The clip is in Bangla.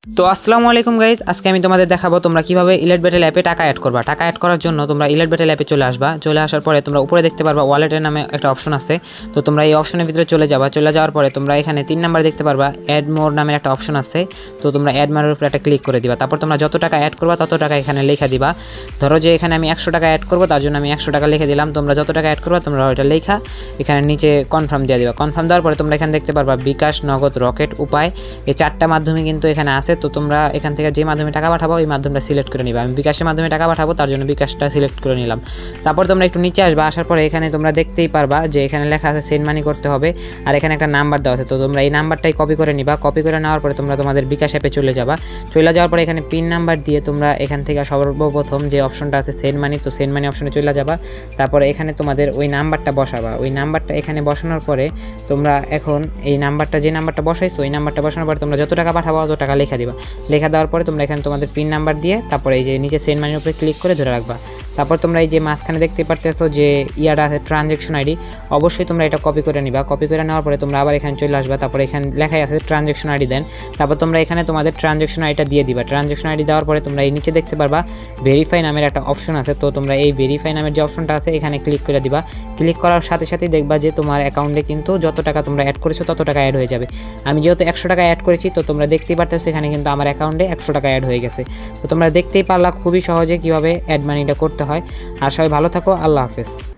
তো আসসালামু আলাইকুম গাইজ, আজকে আমি তোমাদের দেখাবো তোমরা কিভাবে ইলেট ব্যাটেল অ্যাপে টাকা অ্যাড করবা। টাকা অ্যাড করার জন্য তোমরা ইলেট ব্যাটেল অ্যাপে চলে আসবা। চলে আসার পরে তোমরা উপরে দেখতে পারবা ওয়ালেটের নামে একটা অপশন আছে। তো তোমরা এই অপশনের ভিতরে চলে যাবা। চলে যাওয়ার পরে তোমরা এখানে 3 নাম্বার দেখতে পারবা অ্যাড মোর নামের একটা অপশন আছে। তো তোমরা অ্যাড মোরের উপরে একটা ক্লিক করে দিবা। তারপর তোমরা যত টাকা অ্যাড করবা তত টাকা এখানে লেখা দিবা। ধরো যে এখানে আমি 100 টাকা অ্যাড করবো, তার জন্য আমি 100 টাকা লিখে দিলাম। তোমরা যত টাকা অ্যাড করবা তোমরা ওইটা লেখা এখানে নিচে কনফার্ম দিয়ে দিবা। কনফার্ম দেওয়ার পরে তোমরা এখানে দেখতে পারবা বিকাশ, নগদ, রকেট, উপায়, এই 4টা মাধ্যমে কিন্তু এখানে আছে। তো তোমরা এখান থেকে যে মাধ্যমে টাকা পাঠাবো ওই মাধ্যমটা সিলেক্ট করে নিবা। আমি বিকাশের মাধ্যমে টাকা পাঠাবো, তার জন্য বিকাশটা সিলেক্ট করে নিলাম। তারপর তোমরা একটু নিচে আসবা। আসার পরে এখানে তোমরা দেখতেই পারবা যে এখানে লেখা আছে সেন্ড মানি করতে হবে, আর এখানে একটা নাম্বার দেওয়া আছে। তো তোমরা এই নাম্বারটাই কপি করে নিবা। কপি করে নেওয়ার পরে তোমরা তোমাদের বিকাশ অ্যাপে চলে যাবা। চলে যাওয়ার পরে এখানে পিন নাম্বার দিয়ে তোমরা এখান থেকে সর্বপ্রথম যে অপশনটা আছে সেন্ড মানি, তো সেন্ড মানি অপশনে চলে যাবা। তারপরে এখানে তোমাদের ওই নাম্বারটা বসাবা। ওই নাম্বারটা এখানে বসানোর পরে তোমরা এখন এই নাম্বারটা যে নাম্বারটা বসাইছো ওই নাম্বারটা বসানোর পরে তোমরা যত টাকা পাঠাবো তত টাকা লিখে দিবা। লেখা দেওয়ার পরে তোমরা এখানে তোমাদের পিন নাম্বার দিয়ে তারপরে এই যে নিচে সেন্ড মানির উপরে ক্লিক করে ধরে রাখবা। তারপর তোমরা এই যে মাঝখানে দেখতে পারতেছো যে ইয়াটা আছে ট্রানজ্যাকশন আইডি, অবশ্যই তোমরা এটা কপি করে নিবা। কপি করে নেওয়ার পরে তোমরা আবার এখানে চলে আসবা। তারপরে এখানে লেখাই আছে ট্রানজ্যাকশন আইডি দেন। তারপর তোমরা এখানে তোমাদের ট্রানজ্যাকশন আইডিটা দিয়ে দিবা। ট্রানজ্যাকশন আইডি দেওয়ার পরে তোমরা এই নিচে দেখতে পারবা ভেরিফাই নামের একটা অপশন আছে। তো তোমরা এই ভেরিফাই নামের যে অপশনটা আছে এখানে ক্লিক করে দিবা। ক্লিক করার সাথে সাথেই দেখবা যে তোমার অ্যাকাউন্টে কিন্তু যত টাকা তোমরা অ্যাড করেছো তত টাকা অ্যাড হয়ে যাবে। আমি যেহেতু 100 টাকা অ্যাড করেছি, তো তোমরা দেখতেই পারতেছো এখানে কিন্তু আমার অ্যাকাউন্টে 100 টাকা অ্যাড হয়ে গেছে। তো তোমরা দেখতেই পারলা খুবই সহজে কীভাবে অ্যাড মানিটা করতে হয়। আর সবাই ভালো থাকো, আল্লাহ হাফেজ।